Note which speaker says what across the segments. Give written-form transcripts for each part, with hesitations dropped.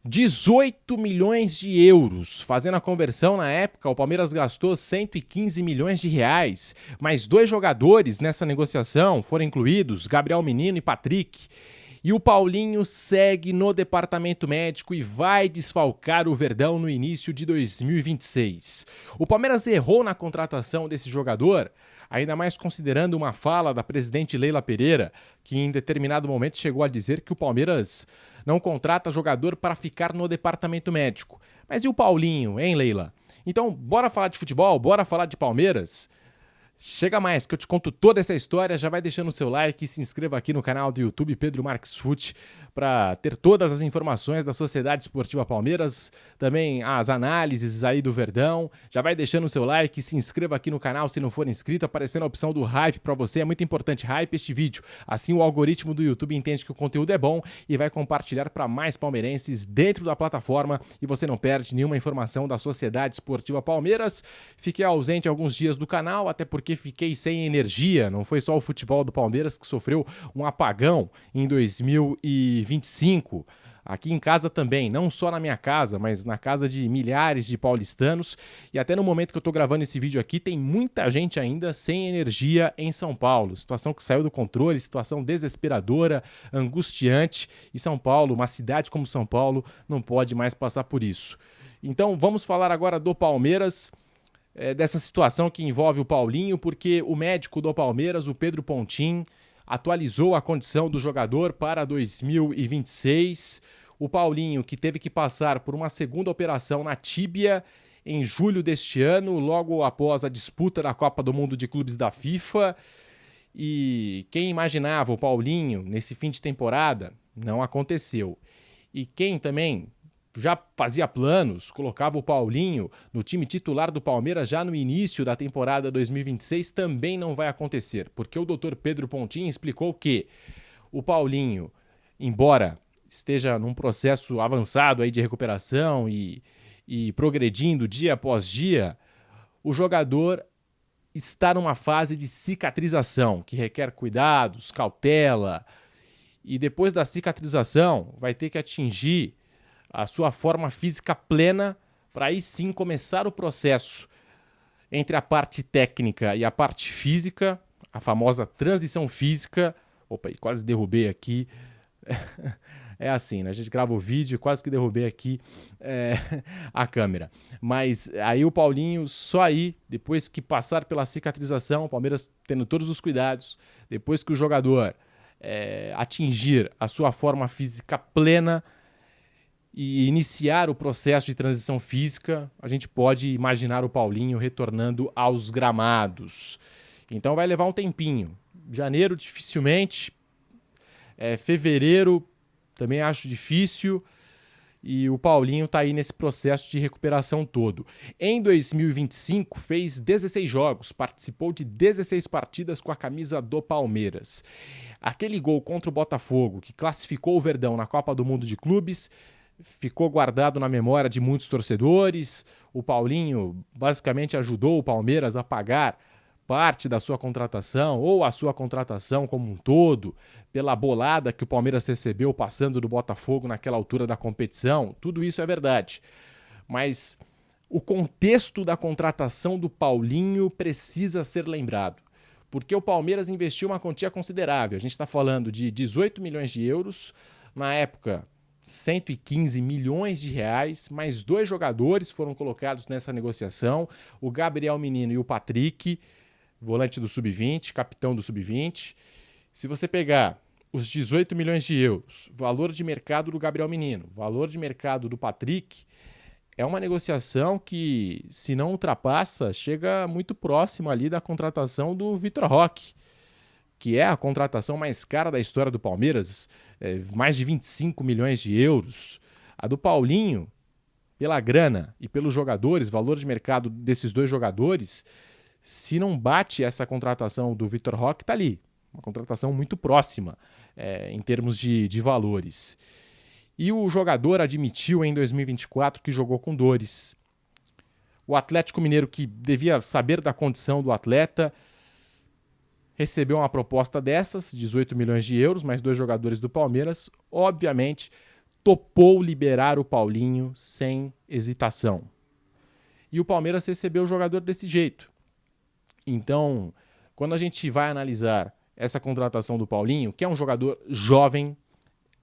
Speaker 1: 18 milhões de euros. Fazendo a conversão na época, o Palmeiras gastou 115 milhões de reais. Mais 2 jogadores nessa negociação foram incluídos, Gabriel Menino e Patrick. E o Paulinho segue no departamento médico e vai desfalcar o Verdão no início de 2026. O Palmeiras errou na contratação desse jogador, ainda mais considerando uma fala da presidente Leila Pereira, que em determinado momento chegou a dizer que o Palmeiras não contrata jogador para ficar no departamento médico. Mas e o Paulinho, hein, Leila? Então, bora falar de futebol? Bora falar de Palmeiras? Chega mais, que eu te conto toda essa história. Já vai deixando o seu like e se inscreva aqui no canal do YouTube Pedro Marques Fute para ter todas as informações da Sociedade Esportiva Palmeiras, também as análises aí do Verdão. Já vai deixando o seu like e se inscreva aqui no canal se não for inscrito, aparecendo a opção do hype para você. É muito importante, hype este vídeo. Assim o algoritmo do YouTube entende que o conteúdo é bom e vai compartilhar para mais palmeirenses dentro da plataforma e você não perde nenhuma informação da Sociedade Esportiva Palmeiras. Fiquei ausente alguns dias do canal, até porque fiquei sem energia. Não foi só o futebol do Palmeiras que sofreu um apagão em 2025. Aqui em casa também, não só na minha casa, mas na casa de milhares de paulistanos. E até no momento que eu tô gravando esse vídeo aqui, tem muita gente ainda sem energia em São Paulo. Situação que saiu do controle, situação desesperadora, angustiante. E São Paulo, uma cidade como São Paulo, não pode mais passar por isso. Então vamos falar agora do Palmeiras, dessa situação que envolve o Paulinho, porque o médico do Palmeiras, o Pedro Pontin, atualizou a condição do jogador para 2026. O Paulinho, que teve que passar por uma segunda operação na tíbia em julho deste ano, logo após a disputa da Copa do Mundo de Clubes da FIFA. E quem imaginava o Paulinho nesse fim de temporada, não aconteceu. E quem também já fazia planos, colocava o Paulinho no time titular do Palmeiras já no início da temporada 2026, também não vai acontecer, porque o Dr. Pedro Pontin explicou que o Paulinho, embora esteja num processo avançado aí de recuperação e progredindo dia após dia, o jogador está numa fase de cicatrização, que requer cuidados, cautela, e depois da cicatrização vai ter que atingir a sua forma física plena para aí sim começar o processo entre a parte técnica e a parte física, a famosa transição física. Opa, quase derrubei aqui. É assim, né? A gente grava o vídeo, quase que derrubei aqui a câmera. Mas aí o Paulinho, só aí, depois que passar pela cicatrização, o Palmeiras tendo todos os cuidados, depois que o jogador atingir a sua forma física plena e iniciar o processo de transição física, a gente pode imaginar o Paulinho retornando aos gramados. Então vai levar um tempinho. Janeiro, dificilmente. Fevereiro, também acho difícil. E o Paulinho está aí nesse processo de recuperação todo. Em 2025, fez 16 jogos, participou de 16 partidas com a camisa do Palmeiras. Aquele gol contra o Botafogo, que classificou o Verdão na Copa do Mundo de Clubes, ficou guardado na memória de muitos torcedores. O Paulinho basicamente ajudou o Palmeiras a pagar parte da sua contratação, ou a sua contratação como um todo, pela bolada que o Palmeiras recebeu passando do Botafogo naquela altura da competição. Tudo isso é verdade. Mas o contexto da contratação do Paulinho precisa ser lembrado, porque o Palmeiras investiu uma quantia considerável. A gente está falando de 18 milhões de euros, na época 115 milhões de reais, mais 2 jogadores foram colocados nessa negociação, o Gabriel Menino e o Patrick, volante do Sub-20, capitão do Sub-20. Se você pegar os 18 milhões de euros, valor de mercado do Gabriel Menino, valor de mercado do Patrick, é uma negociação que, se não ultrapassa, chega muito próximo ali da contratação do Vitor Roque, que é a contratação mais cara da história do Palmeiras, mais de 25 milhões de euros. A do Paulinho, pela grana e pelos jogadores, valor de mercado desses 2 jogadores, se não bate essa contratação do Vitor Roque, está ali. Uma contratação muito próxima em termos de valores. E o jogador admitiu em 2024 que jogou com dores. O Atlético Mineiro, que devia saber da condição do atleta, recebeu uma proposta dessas, 18 milhões de euros, mais 2 jogadores do Palmeiras. Obviamente, topou liberar o Paulinho sem hesitação. E o Palmeiras recebeu o jogador desse jeito. Então, quando a gente vai analisar essa contratação do Paulinho, que é um jogador jovem,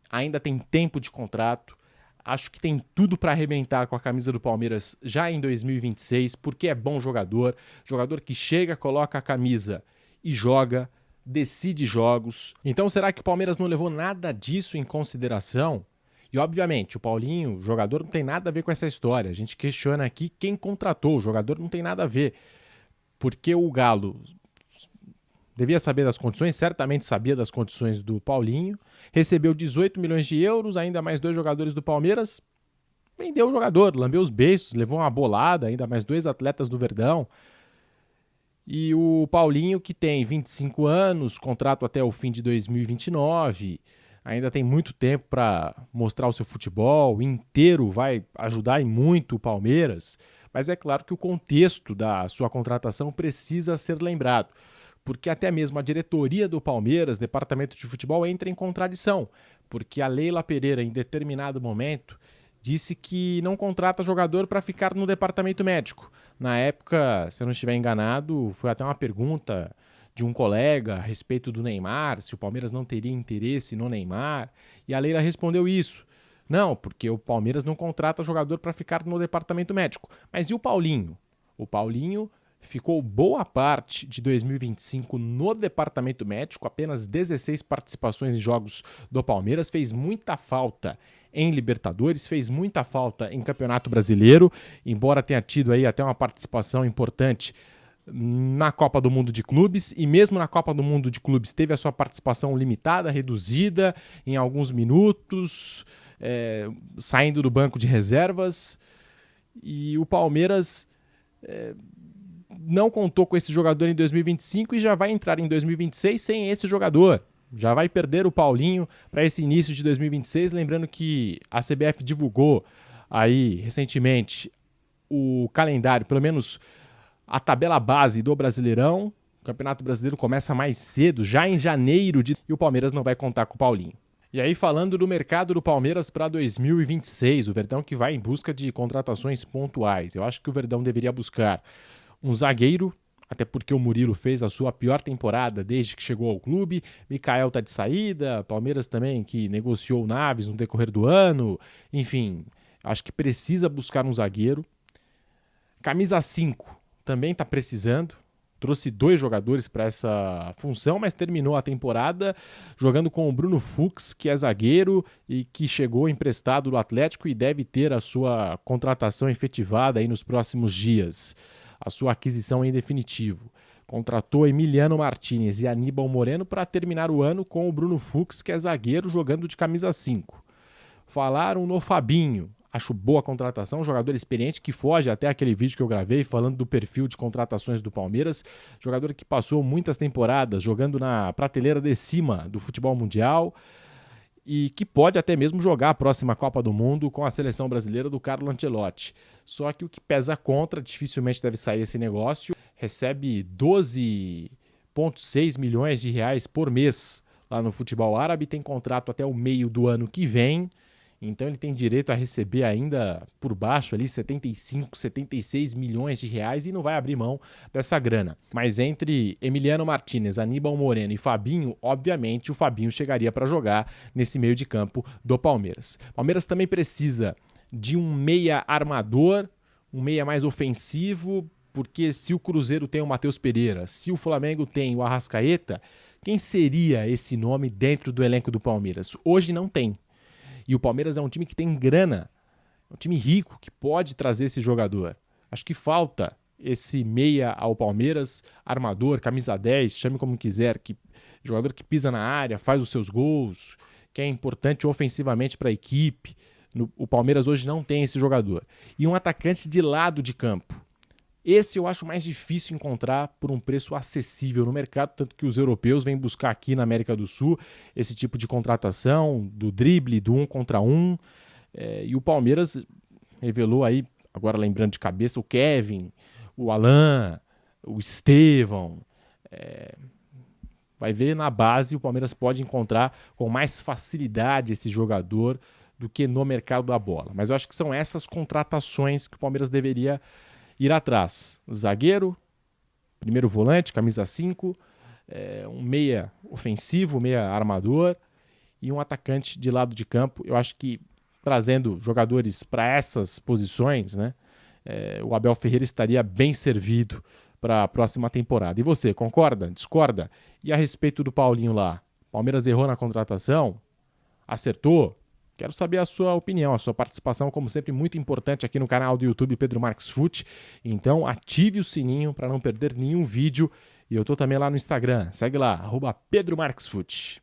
Speaker 1: ainda tem tempo de contrato, acho que tem tudo para arrebentar com a camisa do Palmeiras já em 2026, porque é bom jogador, jogador que chega, coloca a camisa e joga, decide jogos. Então, será que o Palmeiras não levou nada disso em consideração? E, obviamente, o Paulinho, o jogador, não tem nada a ver com essa história. A gente questiona aqui quem contratou, o jogador não tem nada a ver. Porque o Galo devia saber das condições, certamente sabia das condições do Paulinho, recebeu 18 milhões de euros, ainda mais 2 jogadores do Palmeiras, vendeu o jogador, lambeu os beiços, levou uma bolada, ainda mais 2 atletas do Verdão. E o Paulinho, que tem 25 anos, contrato até o fim de 2029, ainda tem muito tempo para mostrar o seu futebol, inteiro vai ajudar e muito o Palmeiras, mas é claro que o contexto da sua contratação precisa ser lembrado, porque até mesmo a diretoria do Palmeiras, departamento de futebol, entra em contradição, porque a Leila Pereira, em determinado momento, disse que não contrata jogador para ficar no departamento médico. Na época, se eu não estiver enganado, foi até uma pergunta de um colega a respeito do Neymar, se o Palmeiras não teria interesse no Neymar, e a Leila respondeu isso. Não, porque o Palmeiras não contrata jogador para ficar no departamento médico. Mas e o Paulinho? O Paulinho ficou boa parte de 2025 no departamento médico, apenas 16 participações em jogos do Palmeiras, fez muita falta em Libertadores, fez muita falta em Campeonato Brasileiro, embora tenha tido aí até uma participação importante na Copa do Mundo de Clubes, e mesmo na Copa do Mundo de Clubes teve a sua participação limitada, reduzida, em alguns minutos, saindo do banco de reservas, e o Palmeiras não contou com esse jogador em 2025 e já vai entrar em 2026 sem esse jogador. Já vai perder o Paulinho para esse início de 2026. Lembrando que a CBF divulgou aí recentemente o calendário, pelo menos a tabela base do Brasileirão. O Campeonato Brasileiro começa mais cedo, já em janeiro, e o Palmeiras não vai contar com o Paulinho. E aí, falando do mercado do Palmeiras para 2026, o Verdão que vai em busca de contratações pontuais. Eu acho que o Verdão deveria buscar um zagueiro, até porque o Murilo fez a sua pior temporada desde que chegou ao clube. Mikael tá de saída, Palmeiras também que negociou o Naves no decorrer do ano. Enfim, acho que precisa buscar um zagueiro. Camisa 5 também tá precisando. Trouxe 2 jogadores para essa função, mas terminou a temporada jogando com o Bruno Fux, que é zagueiro e que chegou emprestado do Atlético e deve ter a sua contratação efetivada aí nos próximos dias. A sua aquisição em definitivo. Contratou Emiliano Martinez e Aníbal Moreno para terminar o ano com o Bruno Fux, que é zagueiro, jogando de camisa 5. Falaram no Fabinho. Acho boa a contratação, um jogador experiente que foge até aquele vídeo que eu gravei falando do perfil de contratações do Palmeiras. Jogador que passou muitas temporadas jogando na prateleira de cima do futebol mundial e que pode até mesmo jogar a próxima Copa do Mundo com a seleção brasileira do Carlo Ancelotti. Só que o que pesa contra, dificilmente deve sair esse negócio, recebe 12,6 milhões de reais por mês lá no futebol árabe, tem contrato até o meio do ano que vem, então ele tem direito a receber ainda por baixo ali 75, 76 milhões de reais e não vai abrir mão dessa grana. Mas entre Emiliano Martinez, Aníbal Moreno e Fabinho, obviamente o Fabinho chegaria para jogar nesse meio de campo do Palmeiras. O Palmeiras também precisa de um meia armador, um meia mais ofensivo, porque se o Cruzeiro tem o Matheus Pereira, se o Flamengo tem o Arrascaeta, quem seria esse nome dentro do elenco do Palmeiras? Hoje não tem. E o Palmeiras é um time que tem grana, um time rico que pode trazer esse jogador. Acho que falta esse meia ao Palmeiras, armador, camisa 10, chame como quiser, jogador que pisa na área, faz os seus gols, que é importante ofensivamente para a equipe. O Palmeiras hoje não tem esse jogador. E um atacante de lado de campo. Esse eu acho mais difícil encontrar por um preço acessível no mercado, tanto que os europeus vêm buscar aqui na América do Sul esse tipo de contratação, do drible, do 1 contra 1. E o Palmeiras revelou aí, agora lembrando de cabeça, o Kevin, o Alan, o Estevão. Vai ver na base, o Palmeiras pode encontrar com mais facilidade esse jogador do que no mercado da bola. Mas eu acho que são essas contratações que o Palmeiras deveria ir atrás. Zagueiro, primeiro volante, camisa 5, um meia ofensivo, meia armador e um atacante de lado de campo. Eu acho que trazendo jogadores para essas posições, né, o Abel Ferreira estaria bem servido para a próxima temporada. E você, concorda? Discorda? E a respeito do Paulinho lá? Palmeiras errou na contratação? Acertou? Quero saber a sua opinião, a sua participação, como sempre, muito importante aqui no canal do YouTube Pedro Marques Fute. Então ative o sininho para não perder nenhum vídeo. E eu tô também lá no Instagram. Segue lá, @PedroMarquesFute.